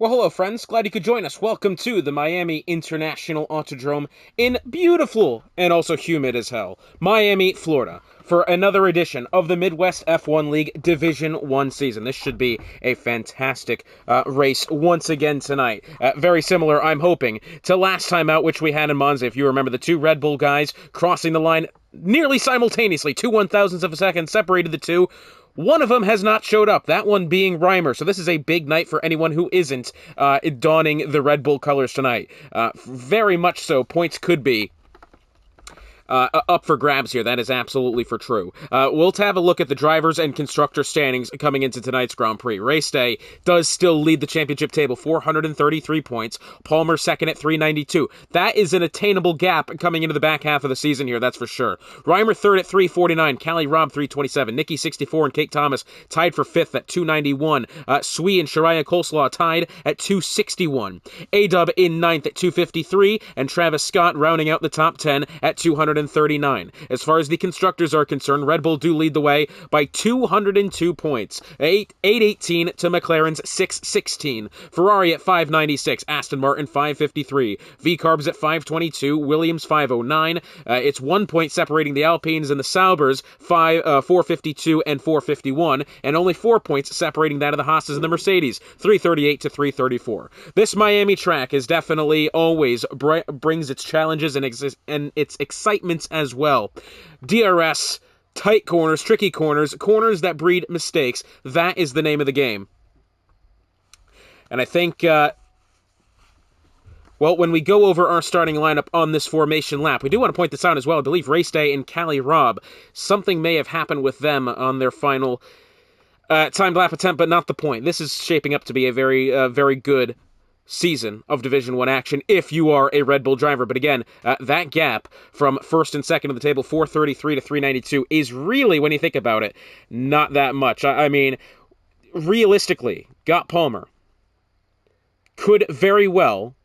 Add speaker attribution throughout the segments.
Speaker 1: Well, hello, friends. Glad you could join us. Welcome to the Miami International Autodrome in beautiful and also humid as hell, Miami, Florida, for another edition of the Midwest F1 League Division 1 season. This should be a fantastic race once again tonight. Very similar, I'm hoping, to last time out, which we had in Monza. If you remember, the two Red Bull guys crossing the line nearly simultaneously, 2/1000ths of a second separated the two. One of them has not showed up, that one being Reimer, so this is a big night for anyone who isn't donning the Red Bull colors tonight. Very much so, points could be up for grabs here. That is absolutely for true. We'll have a look at the drivers and constructor standings coming into tonight's Grand Prix. Race day does still lead the championship table, 433 points. Palmer second at 392. That is an attainable gap coming into the back half of the season here, that's for sure. Reimer third at 349. Callie Robb 327. Nikki 64 and Kate Thomas tied for fifth at 291. Swee and Shariah Coleslaw tied at 261. A-Dub in ninth at 253. And Travis Scott rounding out the top 10 at 239. As far as the constructors are concerned, Red Bull do lead the way by 202 points. 818 to McLaren's 616. Ferrari at 596. Aston Martin 553. V-Carbs at 522. Williams 509. It's 1 point separating the Alpines and the Saubers, 452 and 451, and only 4 points separating that of the Haas's and the Mercedes, 338 to 334. This Miami track is definitely always brings its challenges and its excitement as well. DRS, tight corners, tricky corners, corners that breed mistakes. That is the name of the game. And I think, when we go over our starting lineup on this formation lap, we do want to point this out as well. I believe Race Day and Callie Robb, something may have happened with them on their final timed lap attempt, but not the point. This is shaping up to be a very good season of Division 1 action if you are a Red Bull driver. But again, that gap from first and second of the table, 433 to 392, is really, when you think about it, not that much. I mean, realistically, Gott Palmer could very well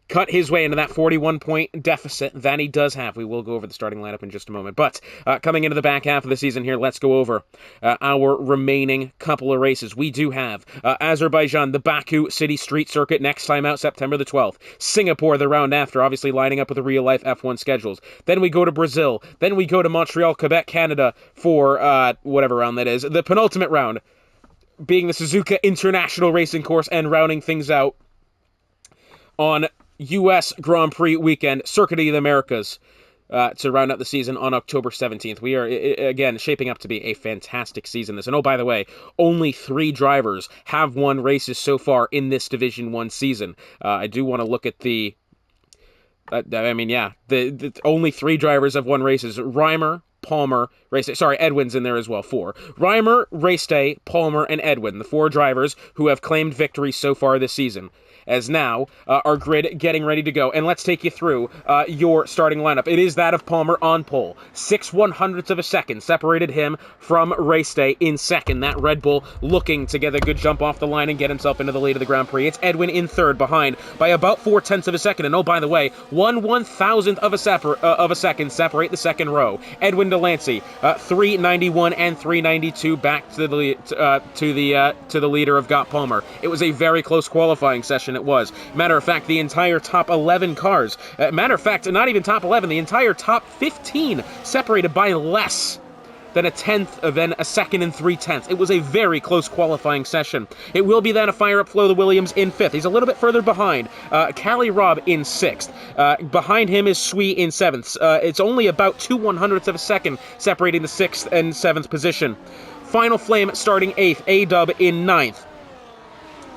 Speaker 1: cut his way into that 41-point deficit that he does have. We will go over the starting lineup in just a moment. But coming into the back half of the season here, let's go over our remaining couple of races. We do have Azerbaijan, the Baku City Street Circuit, next time out, September the 12th. Singapore, the round after, obviously lining up with the real-life F1 schedules. Then we go to Brazil. Then we go to Montreal, Quebec, Canada for whatever round that is. The penultimate round being the Suzuka International Racing Course, and rounding things out on U.S. Grand Prix weekend, Circuit of the Americas, to round out the season on October 17th. We are, again, shaping up to be a fantastic season. And oh, by the way, only 3 drivers have won races so far in this Division 1 season. I do want to look at the only 3 drivers have won races. Reimer, Palmer, Race Day. Sorry, Edwin's in there as well. 4. Reimer, Race Day, Palmer, and Edwin, the 4 drivers who have claimed victory so far this season. As now, our grid getting ready to go. And let's take you through your starting lineup. It is that of Palmer on pole. 6/100ths of a second separated him from Race Day in second. That Red Bull looking to get a good jump off the line and get himself into the lead of the Grand Prix. It's Edwin in third, behind by about 0.4 of a second. And oh, by the way, 1/1000th of a second separate the second row. Edwin Delancey, 391 and 392 back to the leader of Gott Palmer. It was a very close qualifying session. It was. Matter of fact, the entire top 11 cars, not even top 11, the entire top 15 separated by less than a second and 3/10. It was a very close qualifying session. It will be then a fire-up Flo Williams in 5th. He's a little bit further behind. Callie Robb in 6th. Behind him is Swee in 7th. It's only about 2/100ths of a second separating the 6th and 7th position. Final Flame starting 8th. A-Dub in 9th.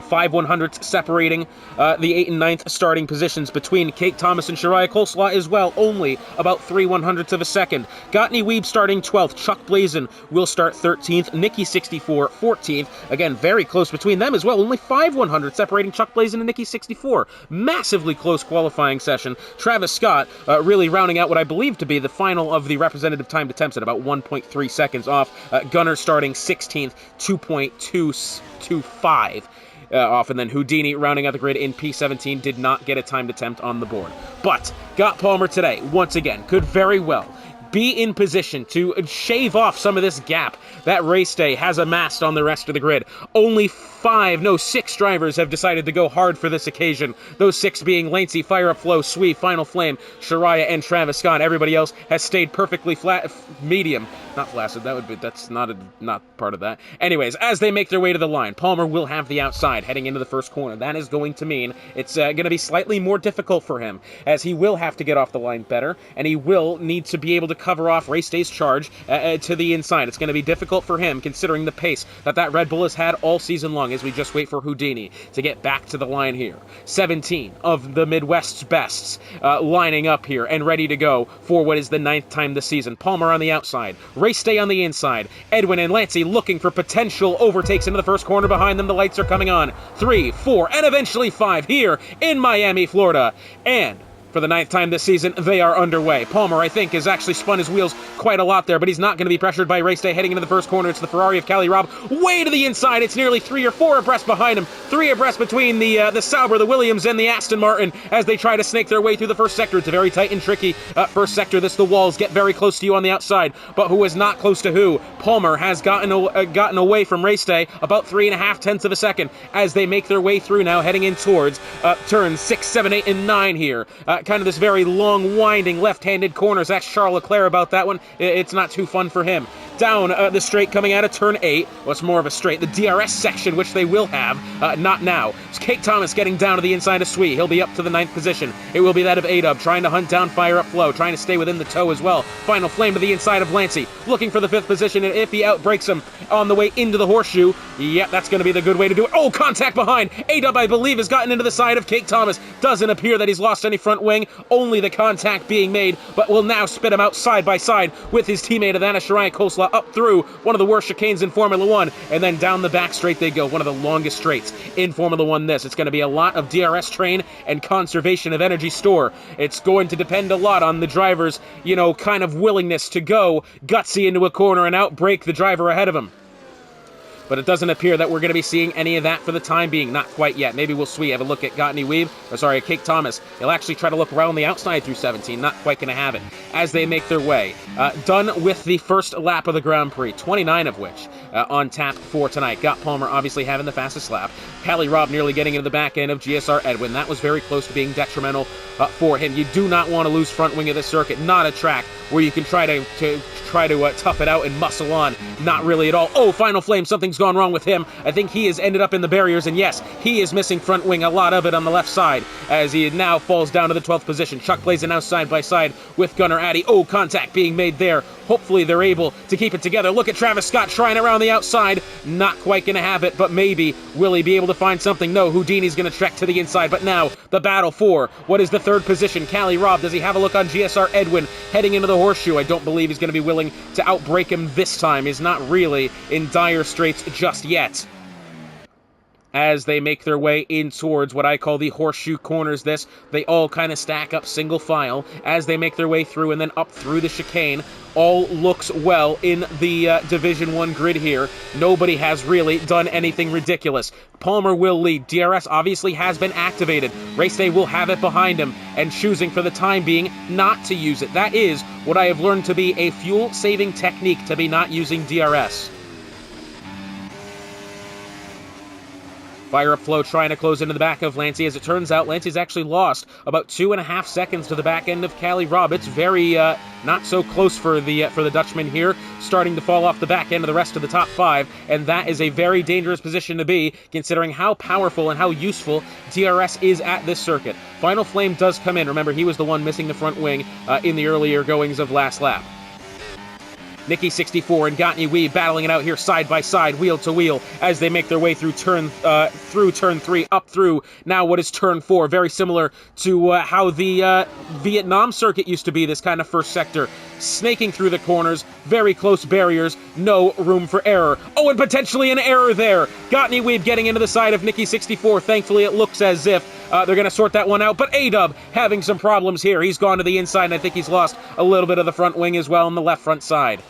Speaker 1: 5/100ths separating the 8th and 9th starting positions between Kate Thomas and Shariah Coleslaw as well, only about 3/100ths of a second. Gottney Weeb starting 12th. Chuck Blazin will start 13th. Nikki 64 14th. Again, very close between them as well, only 5/100ths separating Chuck Blazin and Nikki 64. Massively close qualifying session. Travis Scott really rounding out what I believe to be the final of the representative timed attempts at about 1.3 seconds off. Gunner starting 16th, 2.225. Off, and then Houdini rounding out the grid in P17 did not get a timed attempt on the board. But Gott Palmer today, once again, could very well be in position to shave off some of this gap that Race Day has amassed on the rest of the grid. Only 6 drivers have decided to go hard for this occasion. Those 6 being Lancey, Fire Up Flow, Swee, Final Flame, Shariah, and Travis Scott. Everybody else has stayed perfectly flat, medium. Not flaccid, that's not part of that. Anyways, as they make their way to the line, Palmer will have the outside heading into the first corner. That is going to mean it's going to be slightly more difficult for him, as he will have to get off the line better, and he will need to be able to cover off Race Day's charge to the inside. It's going to be difficult for him, considering the pace that Red Bull has had all season long, as we just wait for Houdini to get back to the line here. 17 of the Midwest's bests lining up here and ready to go for what is the 9th time this season. Palmer on the outside, Race Day on the inside. Edwin and Lancey looking for potential overtakes into the first corner behind them. The lights are coming on. 3, 4, and eventually 5 here in Miami, Florida. And for the 9th time this season, they are underway. Palmer, I think, has actually spun his wheels quite a lot there, but he's not going to be pressured by Race Day heading into the first corner. It's the Ferrari of Cali Robb way to the inside. It's nearly 3 or 4 abreast behind him. 3 abreast between the Sauber, the Williams, and the Aston Martin as they try to snake their way through the first sector. It's a very tight and tricky first sector. The walls get very close to you on the outside, but who is not close to who? Palmer has gotten away from Race Day about 3.5 tenths of a second as they make their way through now, heading in towards turns 6, 7, 8, and 9 here. Kind of this very long, winding, left-handed corners. Ask Charles Leclerc about that one. It's not too fun for him. Down the straight coming out of turn 8. Well, it's more of a straight. The DRS section, which they will have, not now. It's Kate Thomas getting down to the inside of Swee. He'll be up to the 9th position. It will be that of A-Dub, trying to hunt down Fire Up Flow, trying to stay within the toe as well. Final Flame to the inside of Lancey, looking for the 5th position, and if he outbreaks him on the way into the horseshoe, yep, that's going to be the good way to do it. Oh, contact behind! A-Dub, I believe, has gotten into the side of Kate Thomas. Doesn't appear that he's lost any front wing, only the contact being made, but will now spit him out side by side with his teammate Adana Shariah Coleslaw up through one of the worst chicanes in Formula 1, and then down the back straight they go, one of the longest straights in Formula 1 this. It's going to be a lot of DRS train and conservation of energy store. It's going to depend a lot on the driver's, kind of willingness to go gutsy into a corner and outbrake the driver ahead of him. But it doesn't appear that we're going to be seeing any of that for the time being. Not quite yet. Maybe we'll have a look at Kate Thomas. He'll actually try to look around the outside through 17. Not quite going to have it as they make their way. Done with the first lap of the Grand Prix, 29 of which on tap for tonight. Got Palmer obviously having the fastest lap. Cali Robb nearly getting into the back end of GSR Edwin. That was very close to being detrimental for him. You do not want to lose front wing of this circuit. Not a track where you can try to tough it out and muscle on. Not really at all. Oh, Final Flame, something's gone wrong with him. I think he has ended up in the barriers, and yes, he is missing front wing, a lot of it on the left side, as he now falls down to the 12th position. Chuck plays it now side by side with Gunnar Addy. Oh, contact being made there. Hopefully they're able to keep it together. Look at Travis Scott trying around the outside. Not quite going to have it, but maybe. Will he be able to find something? No, Houdini's going to trek to the inside, but now the battle for what is the 3rd position. Cali Robb, does he have a look on GSR Edwin heading into the horseshoe? I don't believe he's going to be willing to outbreak him this time. He's not really in dire straits just yet. As they make their way in towards what I call the horseshoe corners, they all kind of stack up single file as they make their way through and then up through the chicane. All looks well in the Division 1 grid here. Nobody has really done anything ridiculous. Palmer will lead. DRS obviously has been activated. Race Day will have it behind him and choosing for the time being not to use it. That is what I have learned to be a fuel-saving technique, to be not using DRS. Fire Up Flow trying to close into the back of Lancey. As it turns out, Lancey's actually lost about 2.5 seconds to the back end of Cali Robb. It's very not so close for the Dutchman here, starting to fall off the back end of the rest of the top 5, and that is a very dangerous position to be, considering how powerful and how useful DRS is at this circuit. Final Flame does come in. Remember, he was the one missing the front wing in the earlier goings of last lap. Nikki 64 and Gotney Wee battling it out here side by side, wheel to wheel, as they make their way through turn 3, up through now what is turn 4. Very similar to how the Vietnam circuit used to be, this kind of first sector. Snaking through the corners, very close barriers, no room for error. Oh, and potentially an error there. Gotney Weeb getting into the side of Nikki 64. Thankfully, it looks as if they're going to sort that one out. But A-Dub having some problems here. He's gone to the inside, and I think he's lost a little bit of the front wing as well on the left front side.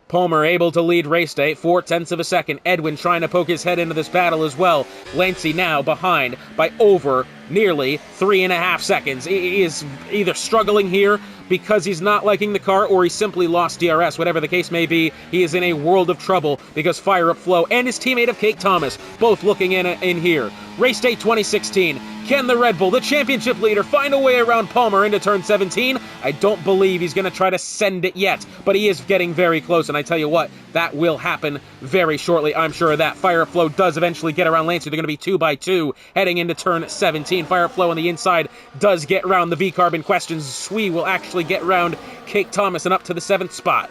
Speaker 1: Palmer able to lead Race Day, 0.4 of a second. Edwin trying to poke his head into this battle as well. Lancey now behind by over nearly 3.5 seconds. He is either struggling here because he's not liking the car, or he simply lost DRS. Whatever the case may be, he is in a world of trouble because Fire Up Flo and his teammate of Kate Thomas both looking in here. Race day 2016. Can the Red Bull, the championship leader, find a way around Palmer into turn 17? I don't believe he's going to try to send it yet, but he is getting very close, and I tell you what, that will happen very shortly. I'm sure of that. Fire Up Flo does eventually get around Lancey. They're going to be 2 by 2 heading into turn 17. Fire Up Flo on the inside does get around the V-Carb in question. Sui will actually get around Kate Thomas and up to the 7th spot.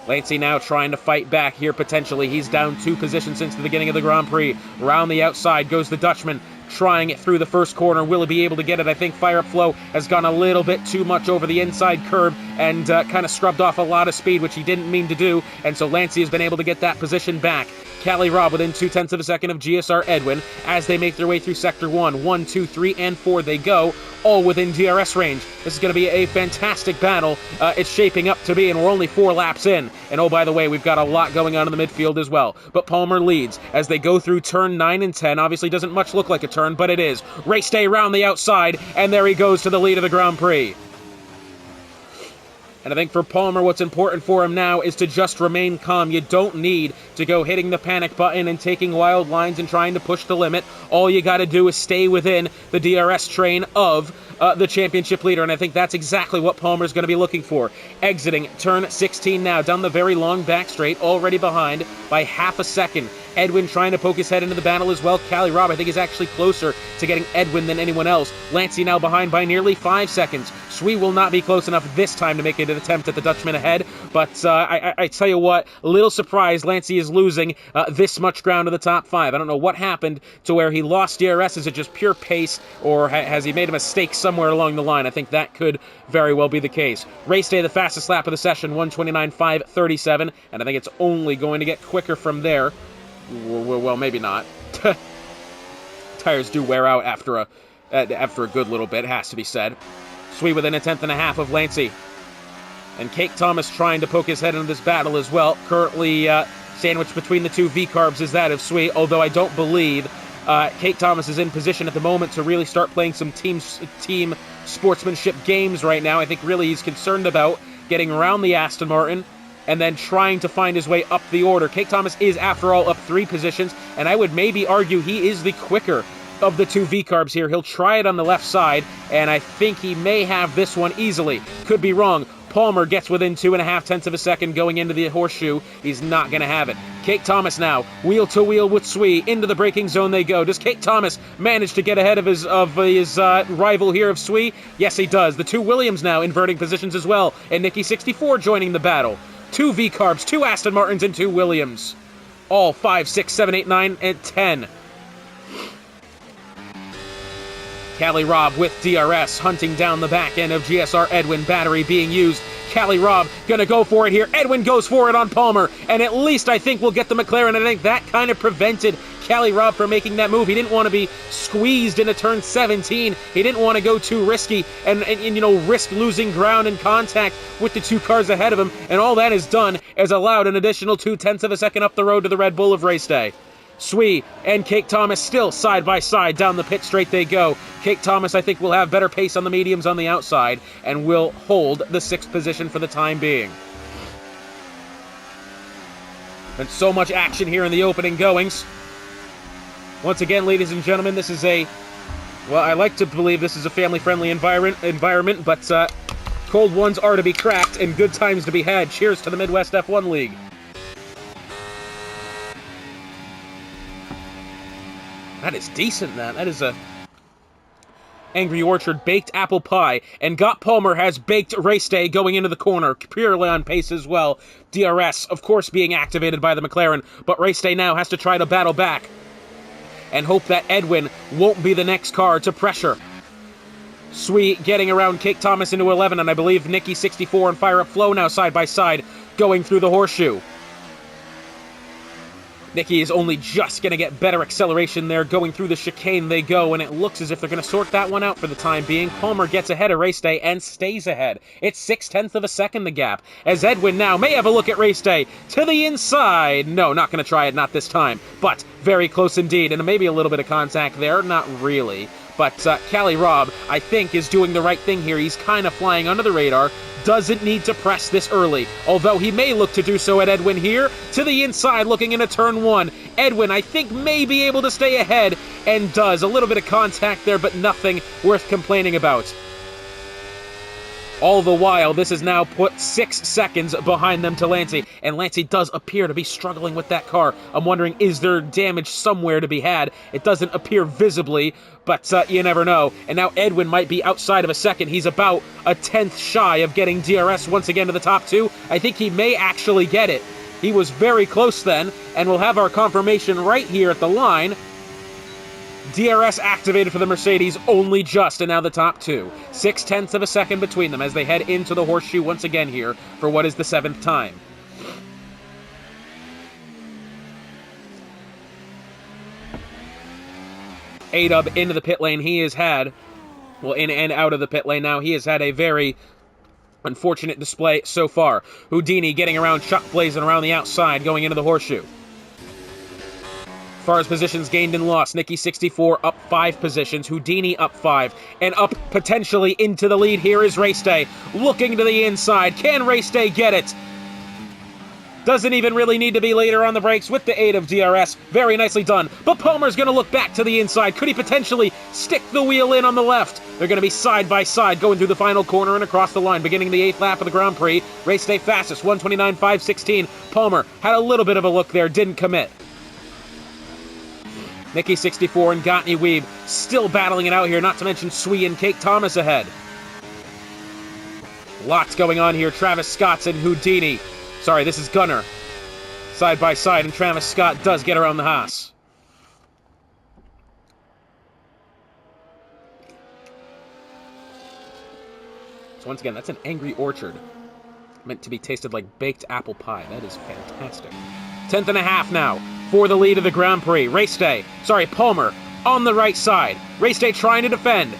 Speaker 1: Lancey now trying to fight back here potentially. He's down 2 positions since the beginning of the Grand Prix. Round the outside goes the Dutchman, trying it through the first corner. Will he be able to get it? I think Fire Up Flo has gone a little bit too much over the inside curb and kind of scrubbed off a lot of speed, which he didn't mean to do, and so Lancey has been able to get that position back. Callie Robb within 0.2 of a second of GSR Edwin as they make their way through Sector 1. 1, 2, 3, and 4 they go, all within DRS range. This is going to be a fantastic battle. It's shaping up to be, and we're only 4 laps in. And oh, by the way, we've got a lot going on in the midfield as well. But Palmer leads as they go through turn 9 and 10. Obviously doesn't much look like a turn, but it is. Race day around the outside, and there he goes to the lead of the Grand Prix. And I think for Palmer, what's important for him now is to just remain calm. You don't need to go hitting the panic button and taking wild lines and trying to push the limit. All you got to do is stay within the DRS train of the championship leader, and I think that's exactly what Palmer's going to be looking for. Exiting turn 16 now, down the very long back straight, already behind by 0.5 second. Edwin trying to poke his head into the battle as well. Callie Robb, I think, is actually closer to getting Edwin than anyone else. Lancey now behind by nearly 5 seconds. Sui will not be close enough this time to make an attempt at the Dutchman ahead, but I tell you what, a little surprised Lancey is losing this much ground to the top 5. I don't know what happened to where he lost DRS. Is it just pure pace, or has he made a mistake somewhere along the line? I think that could very well be the case. Race day, the fastest lap of the session, 1:29.537, and I think it's only going to get quicker from there. Well, maybe not. Tires do wear out after a good little bit, has to be said. Sui within 1/10.5 of Lancey. And Kate Thomas trying to poke his head into this battle as well. Currently sandwiched between the 2 V-Carbs is that of Sui, although I don't believe Kate Thomas is in position at the moment to really start playing some team sportsmanship games right now. I think really he's concerned about getting around the Aston Martin and then trying to find his way up the order. Kate Thomas is, after all, up 3 positions, and I would maybe argue he is the quicker of the 2 V-Carbs here. He'll try it on the left side, and I think he may have this one easily. Could be wrong. Palmer gets within 2.5 of a second going into the horseshoe. He's not going to have it. Kate Thomas now, wheel to wheel with Sui. Into the braking zone they go. Does Kate Thomas manage to get ahead of his rival here of Sui? Yes, he does. The 2 Williams now inverting positions as well, and Nikki 64 joining the battle. 2 V-Carbs, 2 Aston Martins, and 2 Williams. All 5, 6, 7, 8, 9, and 10. Callie Robb with DRS, hunting down the back end of GSR Edwin, battery being used. Callie Robb gonna go for it here. Edwin goes for it on Palmer, and at least I think we'll get the McLaren. I think that kind of prevented Callie Robb from making that move. He didn't want to be squeezed into turn 17. He didn't want to go too risky and risk losing ground and contact with the 2 cars ahead of him, and all that is done is allowed an additional 0.2 of a second up the road to the Red Bull of race day. Sui and Kate Thomas still side by side down the pit straight they go. Kate Thomas, I think, will have better pace on the mediums on the outside and will hold the 6th position for the time being. And so much action here in the opening goings. Once again, ladies and gentlemen, this is I like to believe this is a family-friendly environment, but cold ones are to be cracked and good times to be had. Cheers to the Midwest F1 League. That is decent, man. That is a Angry Orchard baked apple pie. And Got Palmer has baked race day going into the corner, purely on pace as well. DRS, of course, being activated by the McLaren, but race day now has to try to battle back and hope that Edwin won't be the next car to pressure. Sui getting around Kate Thomas into 11, and I believe Nikki 64 and Fire Up Flo now side by side going through the horseshoe. Nikki is only just going to get better acceleration there. Going through the chicane they go, and it looks as if they're going to sort that one out for the time being. Palmer gets ahead of race day and stays ahead. It's 0.6 of a second the gap, as Edwin now may have a look at race day. To the inside. No, not going to try it, not this time. But very close indeed, and maybe a little bit of contact there. Not really. But Cali Robb, I think, is doing the right thing here. He's kind of flying under the radar. Doesn't need to press this early, although he may look to do so at Edwin here. To the inside, looking into turn 1. Edwin, I think, may be able to stay ahead, and does. A little bit of contact there, but nothing worth complaining about. All the while, this has now put 6 seconds behind them to Lancey, and Lancey does appear to be struggling with that car. I'm wondering, is there damage somewhere to be had? It doesn't appear visibly, but you never know. And now Edwin might be outside of a second. He's about a 10th shy of getting DRS once again to the top 2. I think he may actually get it. He was very close then, and we'll have our confirmation right here at the line. DRS activated for the Mercedes only just, and now the top 2. 0.6 of a second between them as they head into the horseshoe once again here for what is the 7th time. A-Dub into the pit lane. He has had, well, in and out of the pit lane now, he has had a very unfortunate display so far. Houdini getting around Chuck blazing around the outside going into the horseshoe. As far as positions gained and lost, Nicky 64 up 5 positions, Houdini up 5, and up potentially into the lead here is Race Day. Looking to the inside, can Race Day get it? Doesn't even really need to be later on the brakes with the aid of DRS. Very nicely done. But Palmer's going to look back to the inside. Could he potentially stick the wheel in on the left? They're going to be side by side going through the final corner and across the line, beginning the 8th lap of the Grand Prix. Race Day fastest, 1:29.516. Palmer had a little bit of a look there, didn't commit. Nicky 64 and Gottney Weeb still battling it out here, not to mention Swee and Kate Thomas ahead. Lots going on here. Travis Scott's and Houdini. Sorry, this is Gunner. Side by side, and Travis Scott does get around the Haas. So once again, that's an Angry Orchard. Meant to be tasted like baked apple pie. That is fantastic. 10th and a half now for the lead of the Grand Prix. Race Day, sorry, Palmer on the right side. Race Day trying to defend,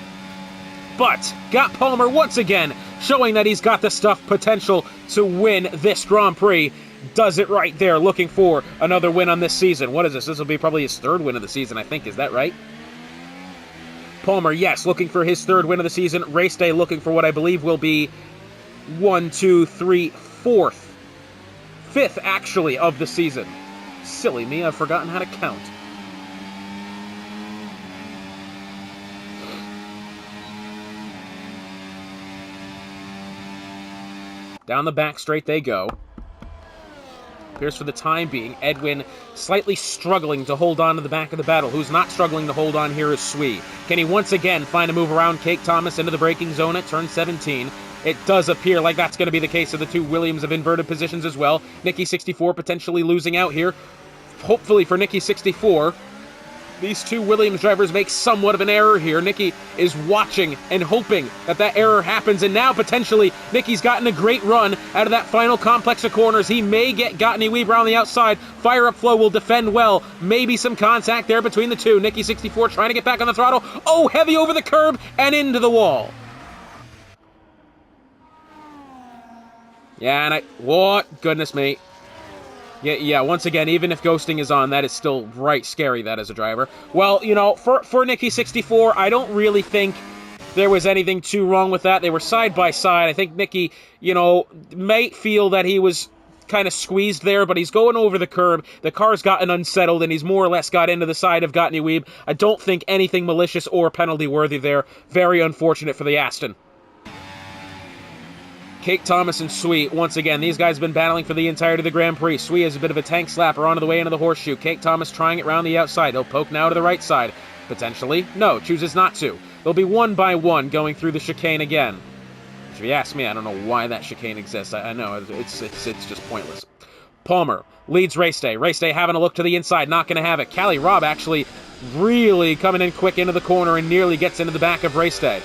Speaker 1: but got Palmer once again, showing that he's got the stuff potential to win this Grand Prix. Does it right there, looking for another win on this season. What is this? This will be probably his 3rd win of the season, I think. Is that right? Palmer, yes, looking for his 3rd win of the season. Race Day looking for what I believe will be 1, 2, 3, 4th. 5th, actually, of the season. Silly me, I've forgotten how to count. Down the back straight they go. Appears for the time being, Edwin slightly struggling to hold on to the back of the battle. Who's not struggling to hold on here is Swee. Can he once again find a move around Kate Thomas into the braking zone at turn 17? It does appear like that's going to be the case of the 2 Williams of inverted positions as well. Nicky 64 potentially losing out here. Hopefully for Nicky 64, these 2 Williams drivers make somewhat of an error here. Nicky is watching and hoping that that error happens, and now potentially Nicky's gotten a great run out of that final complex of corners. He may get Gottney Weber on the outside. Fire Up Flow will defend well. Maybe some contact there between the 2. Nicky 64 trying to get back on the throttle. Oh, heavy over the curb and into the wall. Yeah, and what? Goodness me. Yeah, once again, even if ghosting is on, that is still right scary, that as a driver. Well, you know, for Nicky 64, I don't really think there was anything too wrong with that. They were side by side. I think Nicky, you know, might feel that he was kind of squeezed there, but he's going over the curb. The car's gotten unsettled, and he's more or less got into the side of Gottney Weeb. I don't think anything malicious or penalty-worthy there. Very unfortunate for the Aston. Kate Thomas and Swee, once again, these guys have been battling for the entirety of the Grand Prix. Swee has a bit of a tank slapper onto the way into the horseshoe. Kate Thomas trying it round the outside. He'll poke now to the right side. Potentially. No, chooses not to. They'll be 1 by 1 going through the chicane again. If you ask me, I don't know why that chicane exists. I know, it's just pointless. Palmer leads Race Day. Race Day having a look to the inside, not going to have it. Cali Robb actually really coming in quick into the corner and nearly gets into the back of Race Day.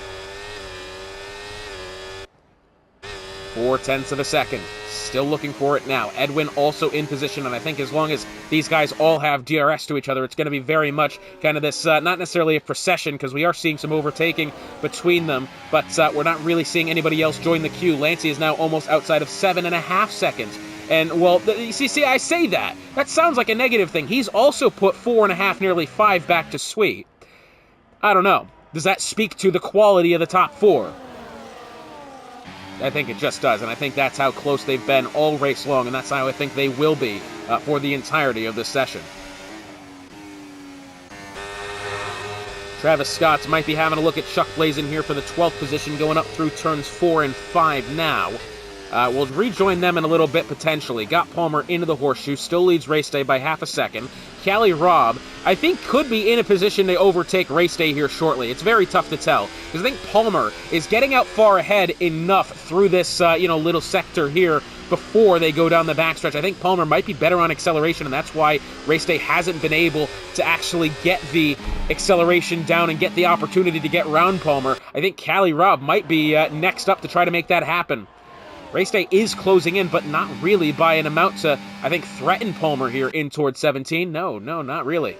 Speaker 1: 0.4 of a second. Still looking for it now. Edwin also in position, and I think as long as these guys all have DRS to each other, it's going to be very much kind of this, not necessarily a procession, because we are seeing some overtaking between them, but we're not really seeing anybody else join the queue. Lancey is now almost outside of 7.5 seconds. And, well, see, I say that. That sounds like a negative thing. He's also put 4.5, nearly 5 back to Swee. I don't know. does that speak to the quality of the top four? I think it just does, and I think that's how close they've been all race long, and that's how I think they will be for the entirety of this session. Travis Scott might be having a look at Chuck Blazin here for the 12th position, going up through turns 4 and 5 now. We'll rejoin them in a little bit, potentially. Got Palmer into the horseshoe, still leads Race Day by half a second. Callie Robb, I think, could be in a position to overtake Race Day here shortly. It's very tough to tell, because I think Palmer is getting out far ahead enough through this, little sector here before they go down the backstretch. I think Palmer might be better on acceleration, and that's why Race Day hasn't been able to actually get the acceleration down and get the opportunity to get round Palmer. I think Callie Robb might be next up to try to make that happen. Race Day is closing in, but not really by an amount to, I think, threaten Palmer here in towards 17. No, not really.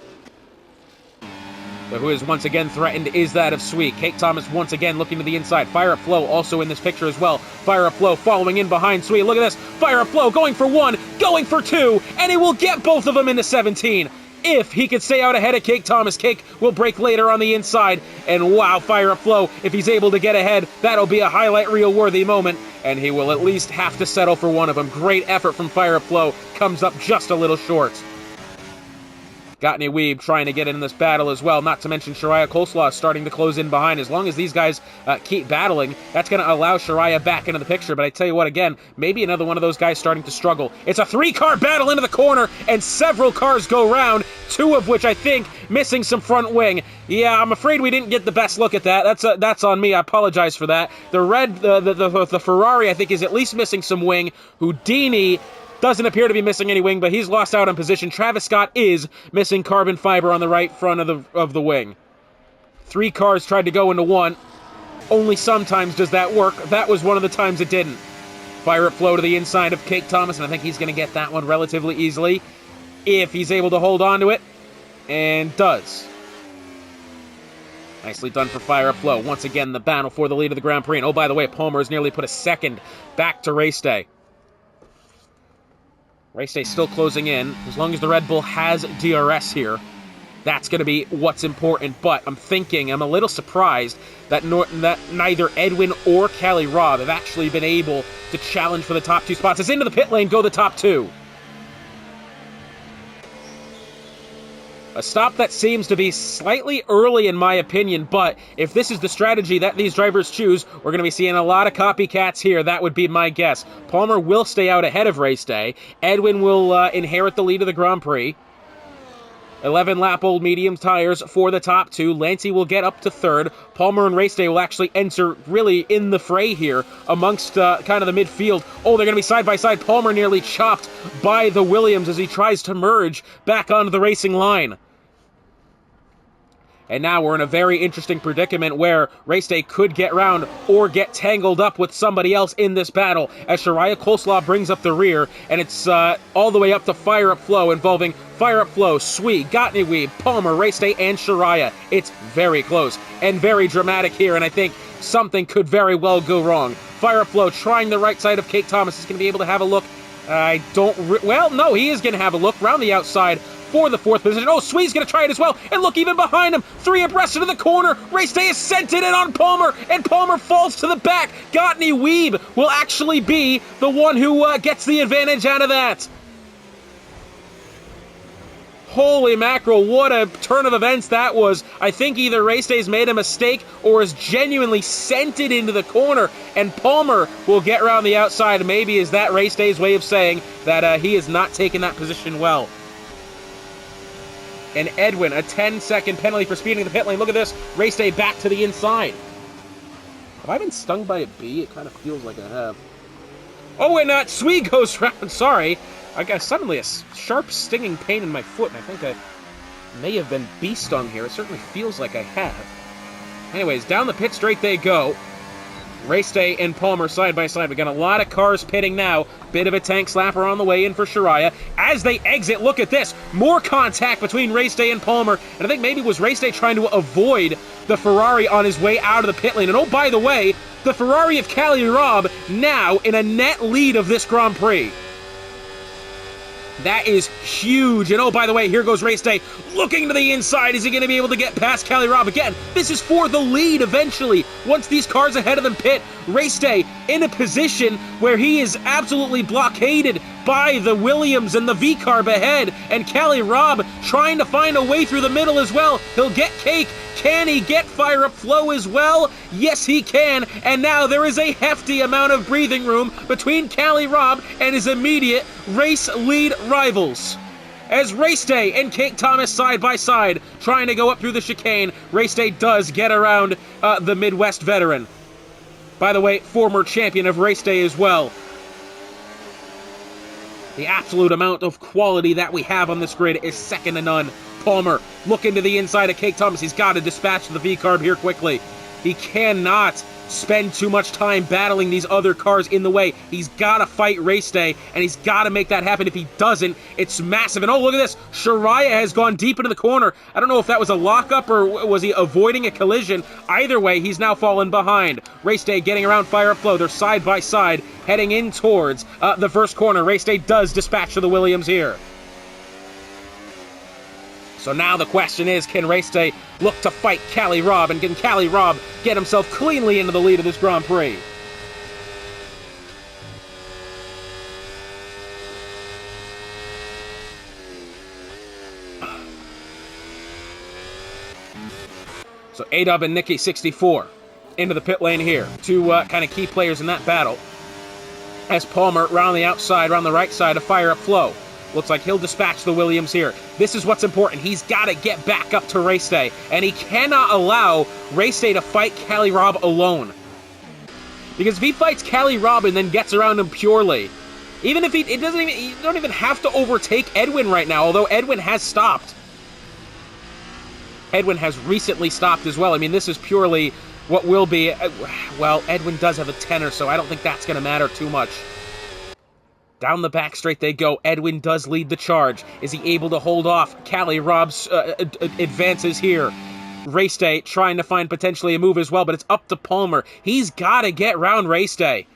Speaker 1: But who is once again threatened is that of Sweet. Kate Thomas once again looking to the inside. Fire Up Flow also in this picture as well. Fire Up Flow following in behind Sweet. Look at this. Fire Up Flow going for 1, going for 2, and he will get both of them into 17. If he could stay out ahead of Cake Thomas. Cake will break later on the inside. And wow, Fire Up Flow, if he's able to get ahead, that'll be a highlight reel worthy moment. And he will at least have to settle for one of them. Great effort from Fire Up Flow. Comes up just a little short. Gotney Weeb trying to get in this battle as well, not to mention Shariah Coleslaw starting to close in behind. As long as these guys keep battling, that's going to allow Shariah back into the picture. But I tell you what, again, maybe another one of those guys starting to struggle. It's a 3-car battle into the corner, and several cars go round, 2 of which I think missing some front wing. Yeah, I'm afraid we didn't get the best look at that. That's on me. I apologize for that. The Ferrari, I think, is at least missing some wing. Houdini doesn't appear to be missing any wing, but he's lost out on position. Travis Scott is missing carbon fiber on the right front of the wing. 3 cars tried to go into 1. Only sometimes does that work. That was one of the times it didn't. Fire Up Flow to the inside of Cake Thomas, and I think he's going to get that one relatively easily if he's able to hold on to it, and does. Nicely done for Fire Up Flow. Once again, the battle for the lead of the Grand Prix. And oh, by the way, Palmer has nearly put a second back to Race Day. Race Day still closing in. As long as the Red Bull has DRS here, that's going to be what's important. But I'm a little surprised that neither Edwin or Callie Robb have actually been able to challenge for the top 2 spots. As into the pit lane go the top 2. A stop that seems to be slightly early in my opinion, but if this is the strategy that these drivers choose, we're going to be seeing a lot of copycats here. That would be my guess. Palmer will stay out ahead of Race Day. Edwin will inherit the lead of the Grand Prix. 11-lap old medium tires for the top 2. Lancey will get up to 3rd. Palmer and Race Day will actually enter really in the fray here amongst kind of the midfield. Oh, they're going to be side by side. Palmer nearly chopped by the Williams as he tries to merge back onto the racing line. And now we're in a very interesting predicament where Race Day could get round or get tangled up with somebody else in this battle as Shariah Coleslaw brings up the rear, and it's all the way up to Fire Up Flow, involving Fire Up Flow, Sweet, Gotney Weeb, Palmer, Race Day, and Shariah. It's very close and very dramatic here, and I think something could very well go wrong. Fire Up Flow trying the right side of Cake Thomas is going to be able to have a look. No, he is going to have a look round the outside for the 4th position. Oh, Sweet's going to try it as well. And look, even behind him, 3 abreast into the corner. Race Day is sent it in on Palmer, and Palmer falls to the back. Gotney Weeb will actually be the one who gets the advantage out of that. Holy mackerel, what a turn of events that was. I think either Race Day's made a mistake or has genuinely sent it into the corner, and Palmer will get around the outside. Maybe is that Race Day's way of saying that he is not taking that position well. And Edwin, a 10-second penalty for speeding the pit lane. Look at this. Race Day back to the inside. Have I been stung by a bee? It kind of feels like I have. Oh, and Sweet goes round. Sorry. I got suddenly a sharp stinging pain in my foot, and I think I may have been bee stung here. It certainly feels like I have. Anyways, down the pit straight they go. Race Day and Palmer side by side. We got a lot of cars pitting now. Bit of a tank slapper on the way in for Shariah. As they exit, look at this. More contact between Race Day and Palmer. And I think maybe was Race Day trying to avoid the Ferrari on his way out of the pit lane. And oh, by the way, the Ferrari of Callie Robb now in a net lead of this Grand Prix. That is huge. And oh, by the way, here goes Race Day looking to the inside. Is he going to be able to get past Cali Robb again? This is for the lead eventually. Once these cars ahead of them pit, Race Day in a position where he is absolutely blockaded by the Williams and the V-Carb ahead. And Cali Robb trying to find a way through the middle as well. He'll get cake. Can he get Fire Up Flow as well? Yes, he can. And now there is a hefty amount of breathing room between Cali Robb and his immediate race lead rivals. As Race Day and Cake Thomas side by side, trying to go up through the chicane, Race Day does get around the Midwest veteran. By the way, former champion of Race Day as well. The absolute amount of quality that we have on this grid is second to none. Palmer looking to the inside of Cake Thomas. He's got to dispatch the V-Carb here quickly. He cannot spend too much time battling these other cars in the way. He's got to fight Race Day, and he's got to make that happen. If he doesn't, it's massive. And oh, look at this. Shariah has gone deep into the corner. I don't know if that was a lockup or was he avoiding a collision. Either way, he's now fallen behind. Race Day getting around Fire Up Flow. They're side by side, heading in towards the first corner. Race Day does dispatch to the Williams here. So now the question is, can Race Day look to fight Cali Robb, and can Cali Robb get himself cleanly into the lead of this Grand Prix? So A-Dub and Nikki 64 into the pit lane here. Two kind of key players in that battle. As Palmer around the outside, around the right side to Fire Up Flow. Looks like he'll dispatch the Williams here. This is what's important. He's got to get back up to Race Day, and he cannot allow Race Day to fight Cali Robb alone. Because if he fights Cali Robb and then gets around him purely, even if you don't even have to overtake Edwin right now, although Edwin has stopped. Edwin has recently stopped as well. I mean, this is purely what will be, well, Edwin does have a 10er, so I don't think that's going to matter too much. Down the back straight they go. Edwin does lead the charge. Is he able to hold off Cali Robb's advances here? Race Day trying to find potentially a move as well, but it's up to Palmer. He's got to get round Race Day.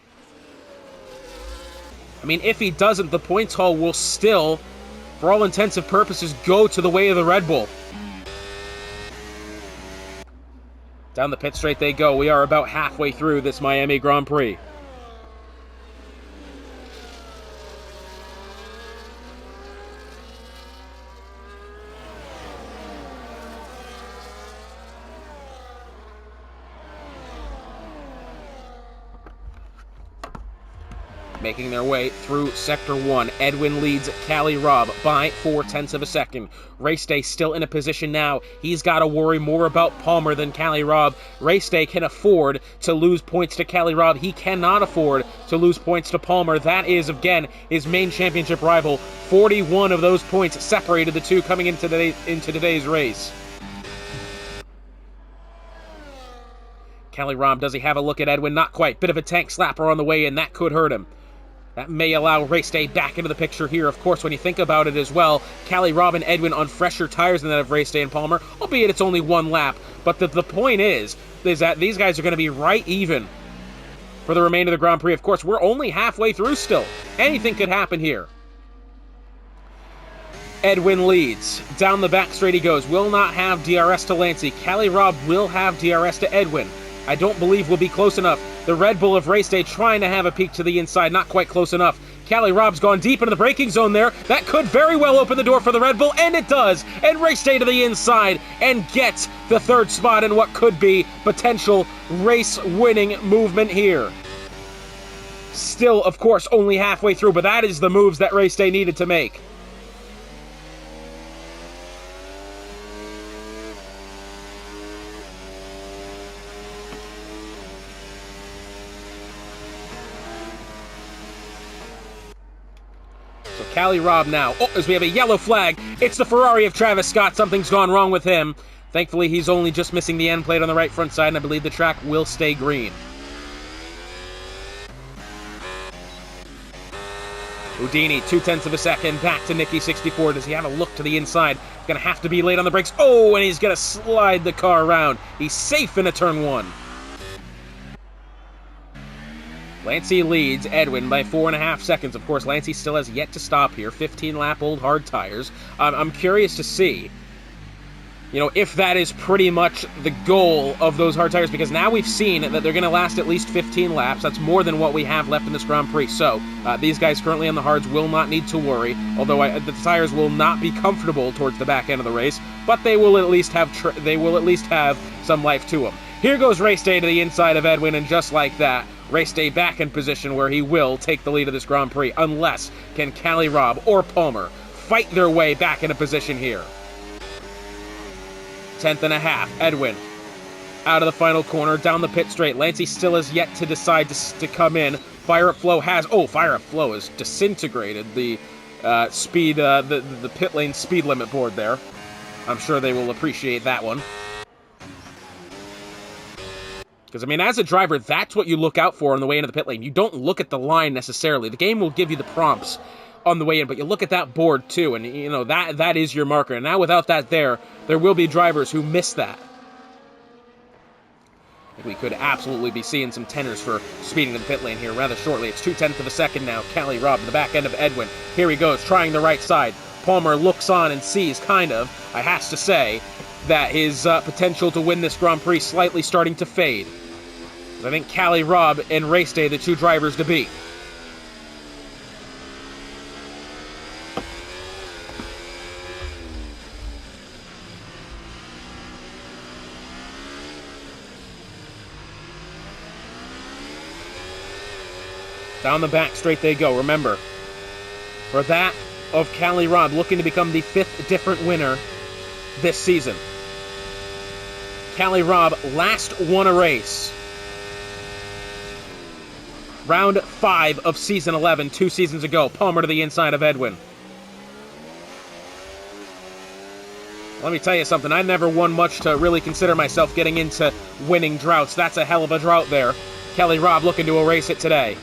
Speaker 1: I mean, if he doesn't, the points haul will still, for all intents and purposes, go to the way of the Red Bull. Down the pit straight they go. We are about halfway through this Miami Grand Prix. Making their way through Sector 1. Edwin leads Cali Robb by 0.4 of a second. Race Day still in a position now. He's got to worry more about Palmer than Cali Robb. Race Day can afford to lose points to Cali Robb. He cannot afford to lose points to Palmer. That is, again, his main championship rival. 41 of those points separated the two coming into today's race. Cali Robb, does he have a look at Edwin? Not quite. Bit of a tank slapper on the way in. That could hurt him. That may allow Race Day back into the picture here. Of course, when you think about it as well, Cali Robb and Edwin on fresher tires than that of Race Day and Palmer, albeit it's only one lap. But the point is that these guys are going to be right even for the remainder of the Grand Prix. Of course, we're only halfway through still. Anything could happen here. Edwin leads. Down the back straight he goes. Will not have DRS to Lancey. Cali Robb will have DRS to Edwin. I don't believe we'll be close enough. The Red Bull of Race Day trying to have a peek to the inside, not quite close enough. Cali Robb's gone deep into the braking zone there. That could very well open the door for the Red Bull, and it does. And Race Day to the inside and gets the third spot in what could be potential race-winning movement here. Still, of course, only halfway through, but that is the moves that Race Day needed to make. Cali Robb now. Oh, as we have a yellow flag. It's the Ferrari of Travis Scott. Something's gone wrong with him. Thankfully, he's only just missing the end plate on the right front side, and I believe the track will stay green. Houdini, 0.2 of a second, back to Nikki 64. Does he have a look to the inside? Gonna have to be late on the brakes. Oh, and he's gonna slide the car around. He's safe into turn 1. Lancey leads Edwin by 4.5 seconds. Of course, Lancey still has yet to stop here. 15-lap-old hard tires. I'm curious to see, if that is pretty much the goal of those hard tires, because now we've seen that they're going to last at least 15 laps. That's more than what we have left in this Grand Prix. So these guys currently on the hards will not need to worry, although the tires will not be comfortable towards the back end of the race, but they will at least have some life to them. Here goes Race Day to the inside of Edwin, and just like that, Race Day back in position where he will take the lead of this Grand Prix, unless can Callie Robb or Palmer fight their way back into position here. 10th and a half, Edwin out of the final corner, down the pit straight. Lancey still has yet to decide to come in. Fire Up Flow has, Fire Up Flow has disintegrated the speed, the pit lane speed limit board there. I'm sure they will appreciate that one. Because, as a driver, that's what you look out for on the way into the pit lane. You don't look at the line necessarily. The game will give you the prompts on the way in, but you look at that board too, and that is your marker. And now without that there will be drivers who miss that. We could absolutely be seeing some tenders for speeding to the pit lane here rather shortly. It's 2/10 of a second now. Callie Robb to the back end of Edwin. Here he goes, trying the right side. Palmer looks on and sees, I has to say, that his potential to win this Grand Prix slightly starting to fade. I think Callie Robb and Race Day, the two drivers to beat. Down the back straight they go. Remember, for that of Callie Robb, looking to become the 5th different winner this season. Callie Robb last won a race. Round 5 of Season 11, 2 seasons ago. Palmer to the inside of Edwin. Let me tell you something. I never won much to really consider myself getting into winning droughts. That's a hell of a drought there. Callie Robb looking to erase it today.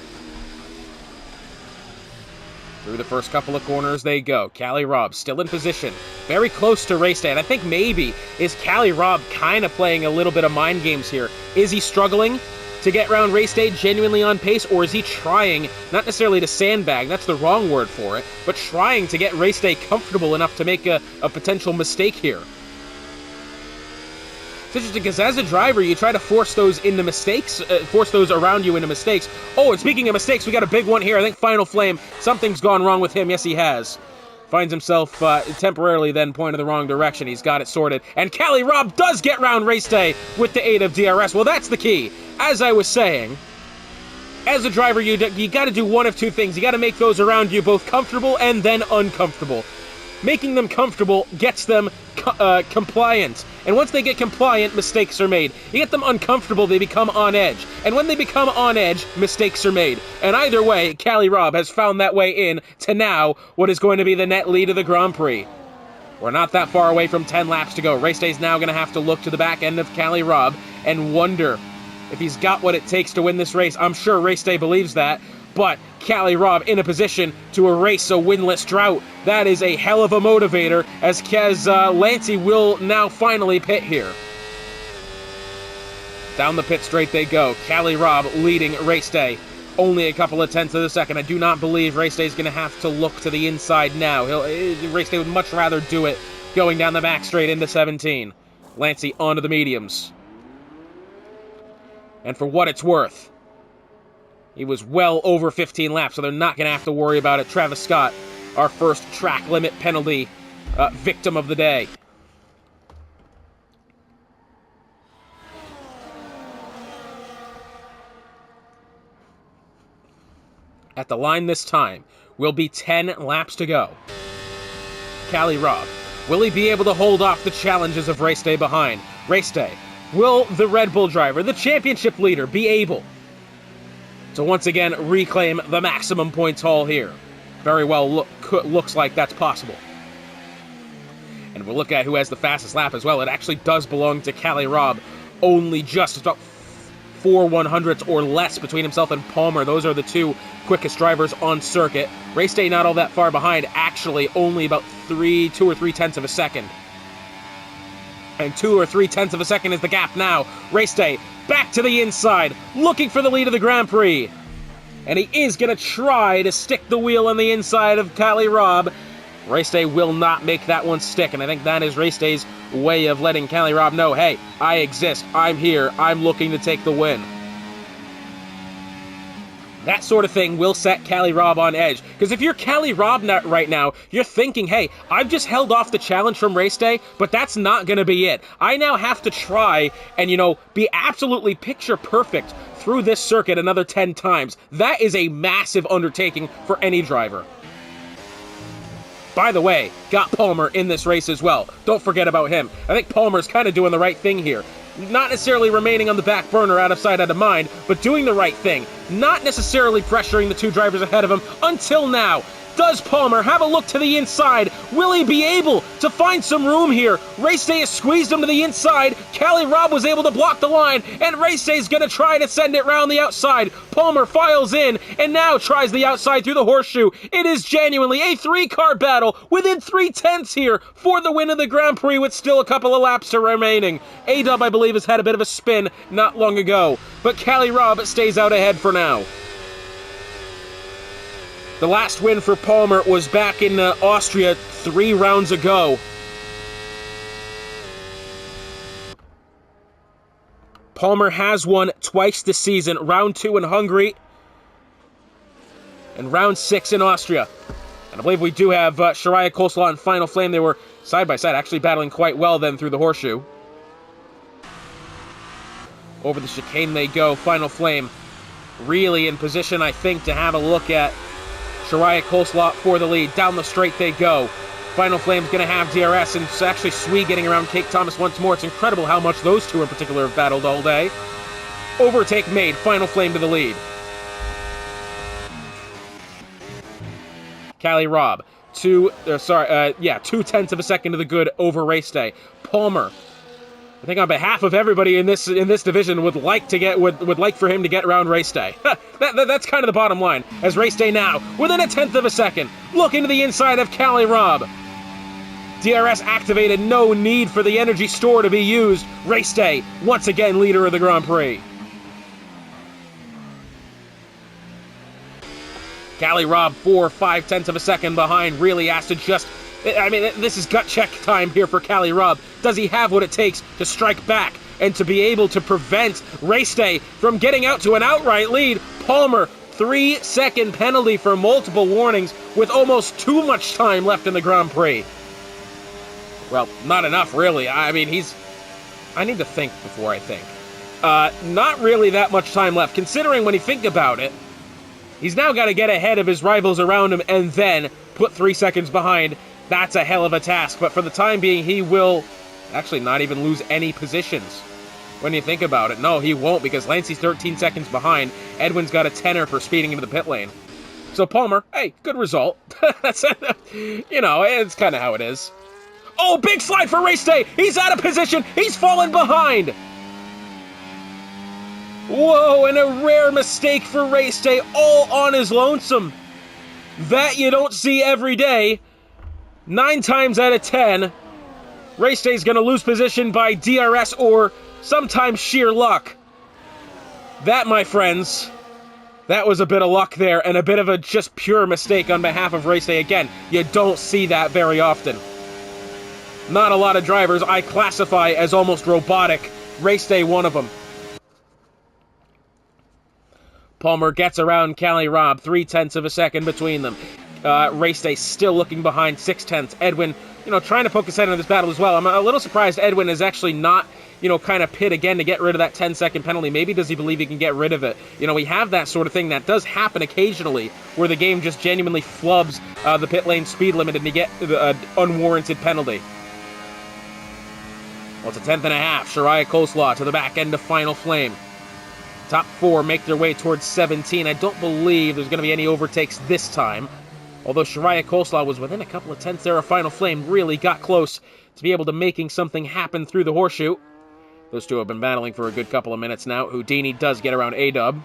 Speaker 1: Through the first couple of corners they go. Callie Robb still in position. Very close to Race Day. And I think maybe is Callie Robb kind of playing a little bit of mind games here. Is he struggling to get around Race Day genuinely on pace, or is he trying, not necessarily to sandbag, that's the wrong word for it, but trying to get Race Day comfortable enough to make a potential mistake here? It's interesting, because as a driver, you try to force those into mistakes, force those around you into mistakes. Oh, and speaking of mistakes, we got a big one here. I think Final Flame, something's gone wrong with him. Yes, he has. Finds himself temporarily then pointed the wrong direction. He's got it sorted. And Callie Robb does get round Race Day with the aid of DRS. Well, that's the key. As I was saying, as a driver, you got to do one of two things. You got to make those around you both comfortable and then uncomfortable. Making them comfortable gets them compliant. And once they get compliant, mistakes are made. You get them uncomfortable, they become on edge. And when they become on edge, mistakes are made. And either way, Callie Robb has found that way in to now what is going to be the net lead of the Grand Prix. We're not that far away from 10 laps to go. Race Day's now going to have to look to the back end of Callie Robb and wonder if he's got what it takes to win this race. I'm sure Race Day believes that. But Callie Robb in a position to erase a winless drought. That is a hell of a motivator, as Lancey will now finally pit here. Down the pit straight they go. Callie Robb leading Race Day. Only a couple of tenths of a second. I do not believe Race Day is going to have to look to the inside now. Race Day would much rather do it going down the back straight into 17. Lancey onto the mediums. And for what it's worth, he was well over 15 laps, so they're not going to have to worry about it. Travis Scott, our first track limit penalty victim of the day. At the line this time will be 10 laps to go. Callie Robb, will he be able to hold off the challenges of Race Day behind? Race Day, will the Red Bull driver, the championship leader, be able to once again reclaim the maximum points haul here? Very well looks like that's possible. And we'll look at who has the fastest lap as well. It actually does belong to Callie Robb. Only just about 4 100ths or less between himself and Palmer. Those are the two quickest drivers on circuit. Race Day not all that far behind. Actually, only about 2 or 3 tenths of a second. And 2 or 3 tenths of a second is the gap now. Race Day back to the inside, looking for the lead of the Grand Prix. And he is going to try to stick the wheel on the inside of Cali Rob. Race Day will not make that one stick, and I think that is Race Day's way of letting Cali Rob know, hey, I exist, I'm here, I'm looking to take the win. That sort of thing will set Cali Rob on edge. Because if you're Cali Rob right now, you're thinking, hey, I've just held off the challenge from Race Day, but that's not going to be it. I now have to try and, be absolutely picture perfect through this circuit another 10 times. That is a massive undertaking for any driver. By the way, got Palmer in this race as well. Don't forget about him. I think Palmer's kind of doing the right thing here. Not necessarily remaining on the back burner, out of sight, out of mind, but doing the right thing. Not necessarily pressuring the two drivers ahead of him until now. Does Palmer have a look to the inside? Will he be able to find some room here? Race Day has squeezed him to the inside. Cali Rob was able to block the line, and Race Day's going to try to send it round the outside. Palmer files in, and now tries the outside through the horseshoe. It is genuinely a three-car battle within 3/10 here for the win of the Grand Prix with still a couple of laps remaining. A-Dub, I believe, has had a bit of a spin not long ago, but Cali Rob stays out ahead for now. The last win for Palmer was back in Austria 3 rounds ago. Palmer has won twice this season, round 2 in Hungary and round 6 in Austria. And I believe we do have Shariah Coleslaw and Final Flame. They were side by side, actually battling quite well then through the horseshoe. Over the chicane they go. Final Flame really in position, I think, to have a look at Shariah Coleslaw for the lead. Down the straight they go. Final Flame's going to have DRS, and it's actually Swee getting around Kate Thomas once more. It's incredible how much those two in particular have battled all day. Overtake made. Final Flame to the lead. Cali Rob. 2/10 of a second to the good over Race Day. Palmer, I think on behalf of everybody in this division, would like for him to get around Race Day. That's kind of the bottom line. As Race Day now, within 1/10 of a second, looking to the inside of Cali Rob. DRS activated, no need for the energy store to be used. Race Day, once again, leader of the Grand Prix. Cali Rob 4 5/10 of a second behind, really has to just... this is gut check time here for Cali Rob. Does he have what it takes to strike back and to be able to prevent Race Day from getting out to an outright lead? Palmer, 3-second penalty for multiple warnings with almost too much time left in the Grand Prix. Well, not enough, really. I need to think before I think. Not really that much time left, considering when you think about it, he's now got to get ahead of his rivals around him and then put 3 seconds behind. That's a hell of a task, but for the time being, he will actually not even lose any positions. When you think about it, no, he won't, because Lancey's 13 seconds behind. Edwin's got a 10er for speeding into the pit lane. So Palmer, hey, good result. That's, it's kind of how it is. Oh, big slide for Race Day! He's out of position! He's fallen behind! Whoa, and a rare mistake for Race Day, all on his lonesome. That you don't see every day. 9 times out of 10, Race Day's going to lose position by DRS or sometimes sheer luck. That, my friends, that was a bit of luck there and a bit of a just pure mistake on behalf of Race Day. Again, you don't see that very often. Not a lot of drivers I classify as almost robotic. Race Day, one of them. Palmer gets around Cali Rob, 3/10 of a second between them. Race Day still looking behind, 6/10. Edwin, trying to poke his head into this battle as well. I'm a little surprised Edwin is actually not, kind of pit again to get rid of that 10-second penalty. Maybe does he believe he can get rid of it? We have that sort of thing that does happen occasionally, where the game just genuinely flubs the pit lane speed limit and you get an unwarranted penalty. Well, it's a 10th and a half. Shariah Coleslaw to the back end of Final Flame. Top 4 make their way towards 17. I don't believe there's going to be any overtakes this time. Although Shariah Coleslaw was within a couple of tenths there of Final Flame, really got close to be able to making something happen through the horseshoe. Those two have been battling for a good couple of minutes now. Houdini does get around A-Dub.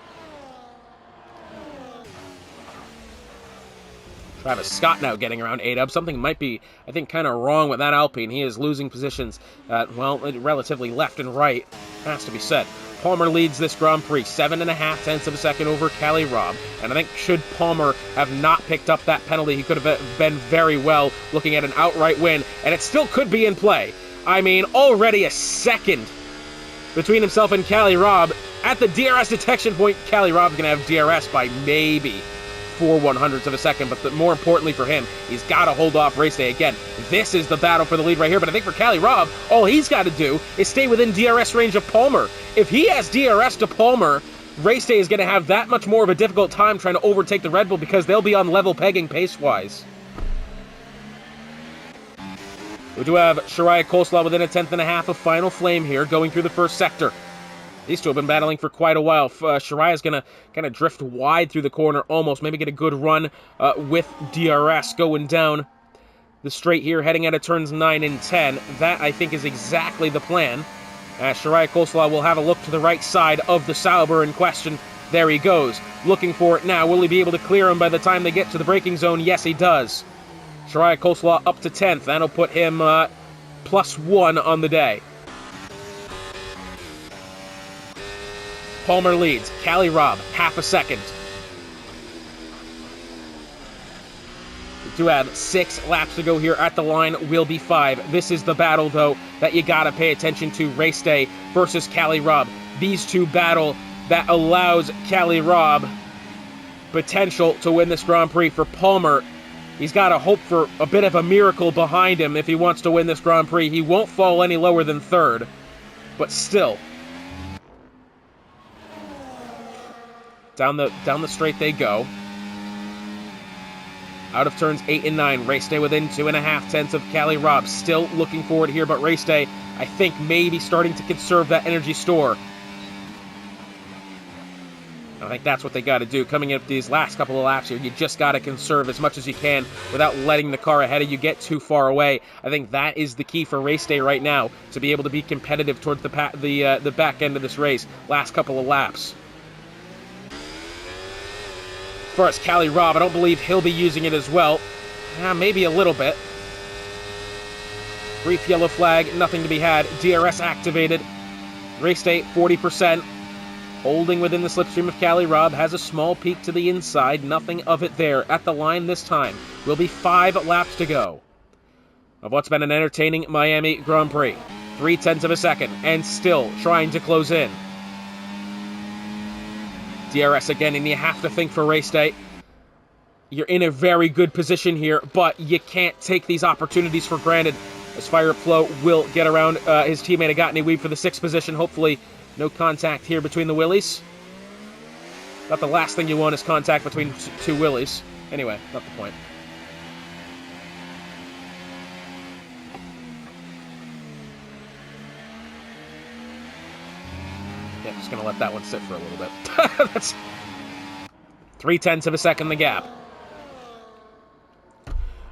Speaker 1: Travis Scott now getting around 8 up. Something might be, I think, kind of wrong with that Alpine. He is losing positions, well, relatively left and right, has to be said. Palmer leads this Grand Prix, 7.5 tenths of a second over Cali Robb. And I think should Palmer have not picked up that penalty, he could have been very well looking at an outright win, and it still could be in play. I mean, already a second between himself and Cali Robb. At the DRS detection point, Cali Robb's going to have DRS by maybe 4/100ths of a second, but more importantly for him, he's got to hold off race day again. This is the battle for the lead right here, but I think for Cali Robb, all he's got to do is stay within DRS range of Palmer. If he has DRS to Palmer, race day is going to have that much more of a difficult time trying to overtake the Red Bull because they'll be on level pegging pace-wise. We do have Shariah Coleslaw within a 10.5 of Final Flame here, going through the first sector. These two have been battling for quite a while. Shariah's going to kind of drift wide through the corner almost, maybe get a good run with DRS going down the straight here, heading out of turns 9 and 10. That, I think, is exactly the plan. Shariah Coleslaw will have a look to the right side of the Sauber in question. There he goes, looking for it now. Will he be able to clear him by the time they get to the braking zone? Yes, he does. Shariah Coleslaw up to 10th. That'll put him +1 on the day. Palmer leads. Cali Robb, half a second. We do have 6 laps to go here. At the line will be 5. This is the battle, though, that you gotta pay attention to. Race day versus Cali Robb. These two battle that allows Cali Robb potential to win this Grand Prix. For Palmer, he's got to hope for a bit of a miracle behind him if he wants to win this Grand Prix. He won't fall any lower than 3rd, but still. Down the straight they go. Out of turns 8 and 9. Race day within 2.5 tenths of Cali Robb. Still looking forward here, but race day, I think, maybe starting to conserve that energy store. I think that's what they got to do. Coming up these last couple of laps here, you just got to conserve as much as you can without letting the car ahead of you get too far away. I think that is the key for race day right now, to be able to be competitive towards the back end of this race. Last couple of laps. As far as Cali Robb, I don't believe he'll be using it as well. Maybe a little bit. Brief yellow flag, nothing to be had. DRS activated. Race day, 40%. Holding within the slipstream of Cali Robb, has a small peak to the inside. Nothing of it there. At the line this time will be 5 laps to go of what's been an entertaining Miami Grand Prix. 0.3 of a second, and still trying to close in. DRS again, and you have to think for race day, you're in a very good position here, but you can't take these opportunities for granted, as Fire Up Flow will get around his teammate Agatni Weeb for the 6th position. Hopefully no contact here between the Willies. Not the last thing you want is contact between two Willies. Anyway, not the point. Yeah, just going to let that one sit for a little bit. That's 0.3 of a second the gap.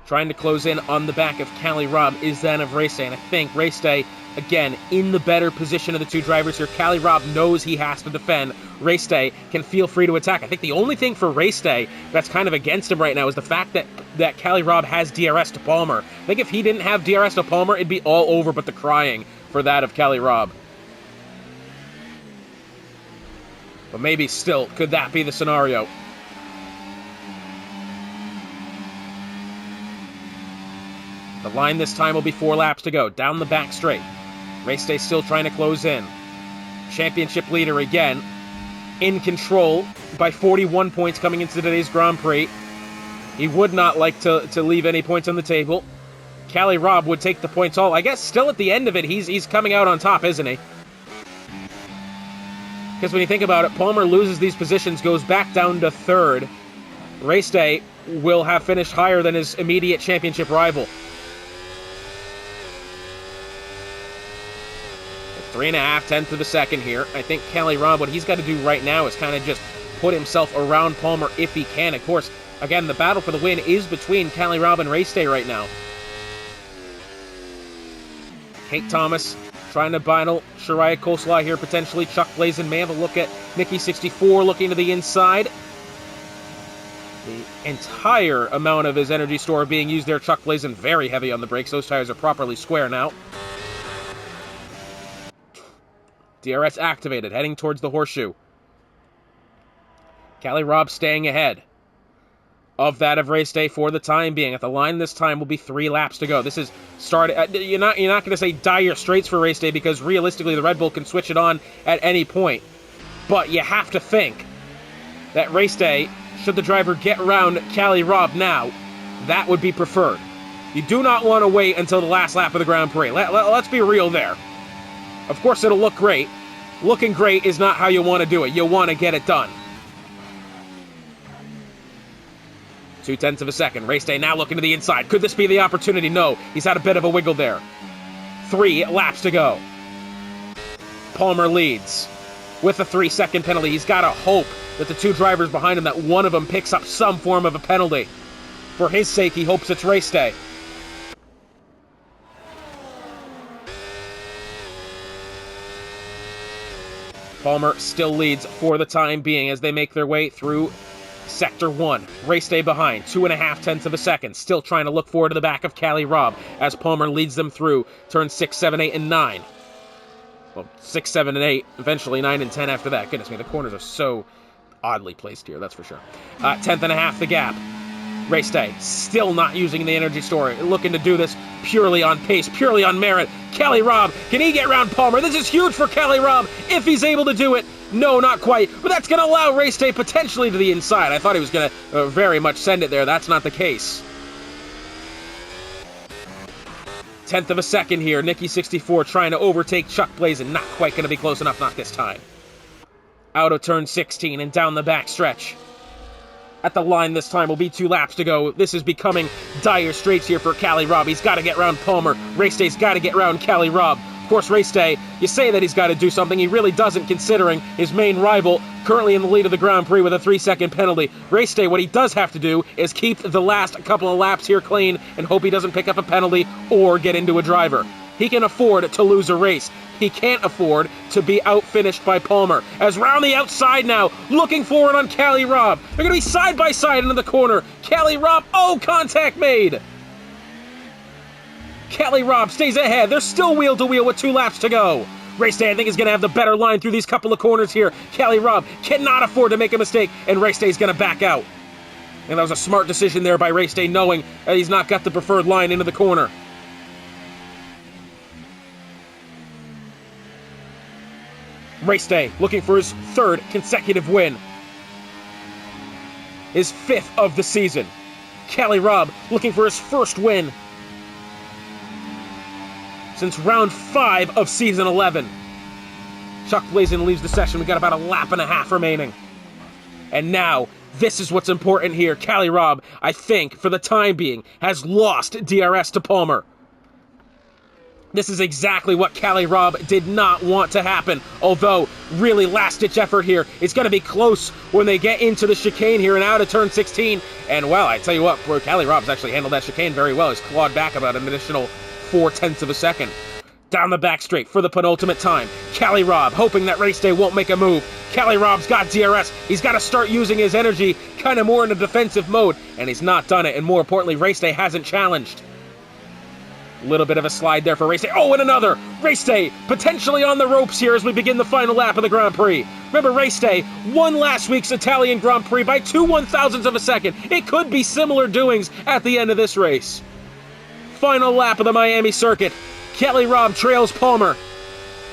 Speaker 1: Trying to close in on the back of Cali Robb is then of Race Day, and I think Race Day, again, in the better position of the two drivers here. Cali Robb knows he has to defend. Race Day can feel free to attack. I think the only thing for Race Day that's kind of against him right now is the fact that Cali Robb has DRS to Palmer. I think if he didn't have DRS to Palmer, it'd be all over but the crying for that of Cali Robb. But maybe still, could that be the scenario? The line this time will be 4 laps to go. Down the back straight. Race Day still trying to close in. Championship leader again. In control by 41 points coming into today's Grand Prix. He would not like to leave any points on the table. Cali Robb would take the points all. I guess still at the end of it, he's coming out on top, isn't he? Because when you think about it, Palmer loses these positions, goes back down to 3rd. Race Day will have finished higher than his immediate championship rival. 3.5 of a second here. I think Cali Robb, what he's got to do right now is kind of just put himself around Palmer if he can. Of course, again, the battle for the win is between Cali Robb and Race Day right now. Kate Thomas trying to battle Shariah Coleslaw here, potentially. Chuck Blazin may have a look at Mickey 64 looking to the inside. The entire amount of his energy store being used there. Chuck Blazin very heavy on the brakes. Those tires are properly square now. DRS activated, heading towards the horseshoe. Cali Robb staying ahead of that of race day for the time being. At the line this time will be 3 laps to go. This is you're not going to say dire straits for race day, because realistically the Red Bull can switch it on at any point. But you have to think that race day, should the driver get around Cali Robb now, that would be preferred. You do not want to wait until the last lap of the Grand Prix. Let's be real there. Of course it'll look great. Looking great is not how you want to do it. You want to get it done. 0.2 of a second. Race day now looking to the inside. Could this be the opportunity? No. He's had a bit of a wiggle there. 3 laps to go. Palmer leads with a 3-second penalty. He's got to hope that the 2 drivers behind him, that one of them picks up some form of a penalty. For his sake, he hopes it's race day. Palmer still leads for the time being as they make their way through Sector 1. Race day behind, 2.5 of a second. Still trying to look forward to the back of Cali Robb as Palmer leads them through turns 6, 7, 8, and 9. Well, 6, 7, and 8. Eventually 9 and 10 after that. Goodness me, the corners are so oddly placed here, that's for sure. 1/10 the gap. Race day, still not using the energy store. Looking to do this purely on pace, purely on merit. Cali Robb, can he get around Palmer? This is huge for Cali Robb, if he's able to do it. No, not quite. But that's going to allow race day potentially to the inside. I thought he was going to very much send it there. That's not the case. 1/10 of a second here. Nicky 64 trying to overtake Chuck Blazin. Not quite going to be close enough, not this time. Out of turn 16 and down the back stretch. At the line this time will be 2 laps to go. This is becoming dire straits here for Cali Robb. He's got to get around Palmer. Race day's got to get around Cali Robb. Of course, race day, you say that he's got to do something. He really doesn't, considering his main rival currently in the lead of the Grand Prix with a 3-second penalty. Race day, what he does have to do is keep the last couple of laps here clean and hope he doesn't pick up a penalty or get into a driver. He can afford to lose a race. He can't afford to be outfinished by Palmer. As round the outside now, looking forward on Cali Robb. They're going to be side by side into the corner. Cali Robb, oh, contact made. Cali Robb stays ahead. They're still wheel to wheel with 2 laps to go. Race day, I think, is going to have the better line through these couple of corners here. Cali Robb cannot afford to make a mistake, and race day is going to back out. And that was a smart decision there by race day, knowing that he's not got the preferred line into the corner. Race day, looking for his 3rd consecutive win. His 5th of the season. Cali Robb looking for his 1st win since round 5 of season 11. Chuck Blazin leaves the session. We got about 1.5 laps remaining. And now, this is what's important here. Cali Robb, I think, for the time being, has lost DRS to Palmer. This is exactly what Cali Robb did not want to happen. Although, really last-ditch effort here. It's going to be close when they get into the chicane here and out of turn 16. And, well, I tell you what, Cali Robb's actually handled that chicane very well. He's clawed back about an additional 0.4 of a second. Down the back straight for the penultimate time. Cali Robb hoping that race day won't make a move. Cali Robb's got DRS. He's got to start using his energy kind of more in a defensive mode. And he's not done it. And more importantly, race day hasn't challenged. Little bit of a slide there for race day. Oh, and another! Race day potentially on the ropes here as we begin the final lap of the Grand Prix. Remember, race day won last week's Italian Grand Prix by 2/1000 of a second. It could be similar doings at the end of this race. Final lap of the Miami circuit. Cali Robb trails Palmer.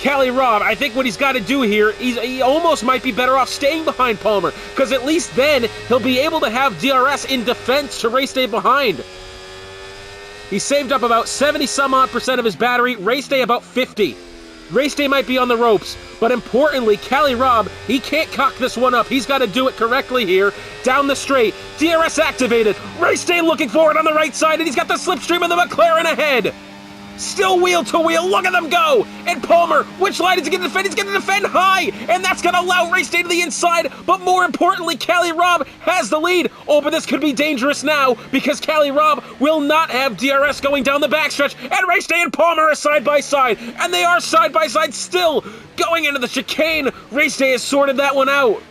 Speaker 1: Cali Robb, I think what he's got to do here, he almost might be better off staying behind Palmer, because at least then he'll be able to have DRS in defense to race day behind. He saved up about 70-some-odd% of his battery. Race day about 50. Race day might be on the ropes, but importantly, Cali Robb, he can't cock this one up. He's got to do it correctly here. Down the straight, DRS activated. Race day looking forward on the right side, and he's got the slipstream of the McLaren ahead. Still wheel to wheel, look at them go! And Palmer, which line is he going to defend? He's going to defend high! And that's going to allow race day to the inside, but more importantly, Cali Robb has the lead! Oh, but this could be dangerous now, because Cali Robb will not have DRS going down the backstretch, and race day and Palmer are side by side, and they are side by side still! Going into the chicane, race day has sorted that one out.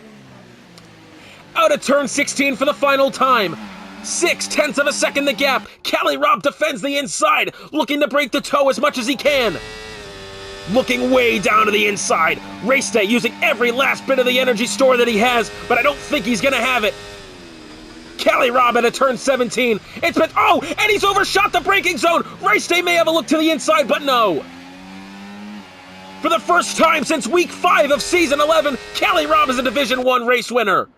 Speaker 1: Out of turn 16 for the final time. 0.6 of a second the gap. Cali Rob defends the inside, looking to break the toe as much as he can. Looking way down to the inside. Race Day using every last bit of the energy store that he has, but I don't think he's gonna have it. Cali Rob at a turn 17. It's been, oh, and he's overshot the braking zone. Race Day may have a look to the inside, but no. For the first time since week 5 of season 11, Cali Rob is a Division 1 race winner.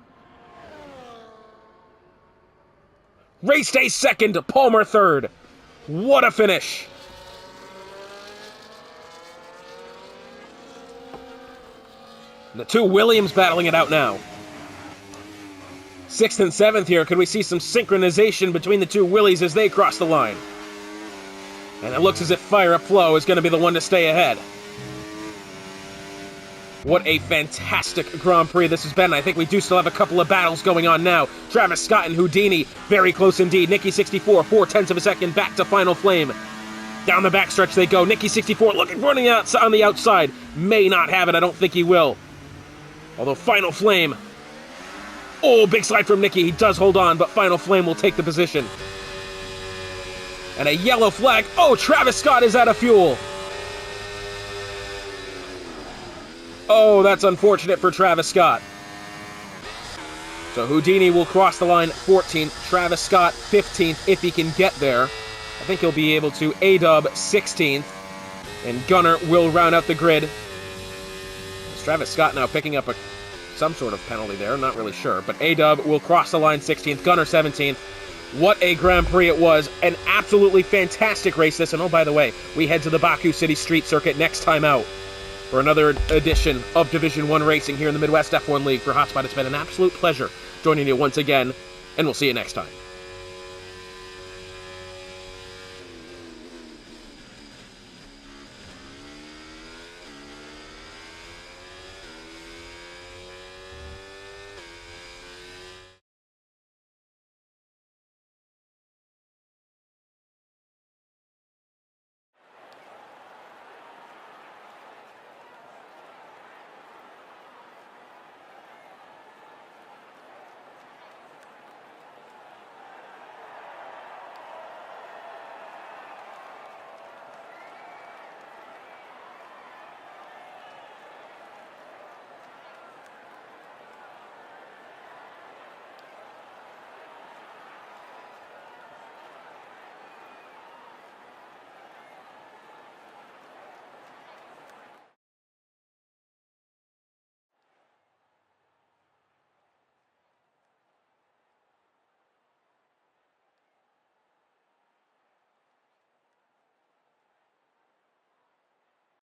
Speaker 1: Race Day second, Palmer third. What a finish. The two Williams battling it out now. 6th and 7th here. Could we see some synchronization between the two Willies as they cross the line? And it looks as if Fire Up Flow is going to be the one to stay ahead. What a fantastic Grand Prix this has been. I think we do still have a couple of battles going on now. Travis Scott and Houdini, very close indeed. Nikki 64, 0.4 of a second, back to Final Flame. Down the backstretch they go. Nikki 64 looking running out on the outside. May not have it. I don't think he will. Although Final Flame... Oh, big slide from Nikki. He does hold on, but Final Flame will take the position. And a yellow flag. Oh, Travis Scott is out of fuel. Oh, that's unfortunate for Travis Scott. So Houdini will cross the line 14th. Travis Scott 15th if he can get there. I think he'll be able to. A-Dub 16th. And Gunner will round out the grid. Is Travis Scott now picking up some sort of penalty there? I'm not really sure. But A-Dub will cross the line 16th. Gunner 17th. What a Grand Prix it was. An absolutely fantastic race this. And oh, by the way, we head to the Baku City Street Circuit next time out for another edition of Division 1 racing here in the Midwest F1 League. For Hotspot, it's been an absolute pleasure joining you once again, and we'll see you next time.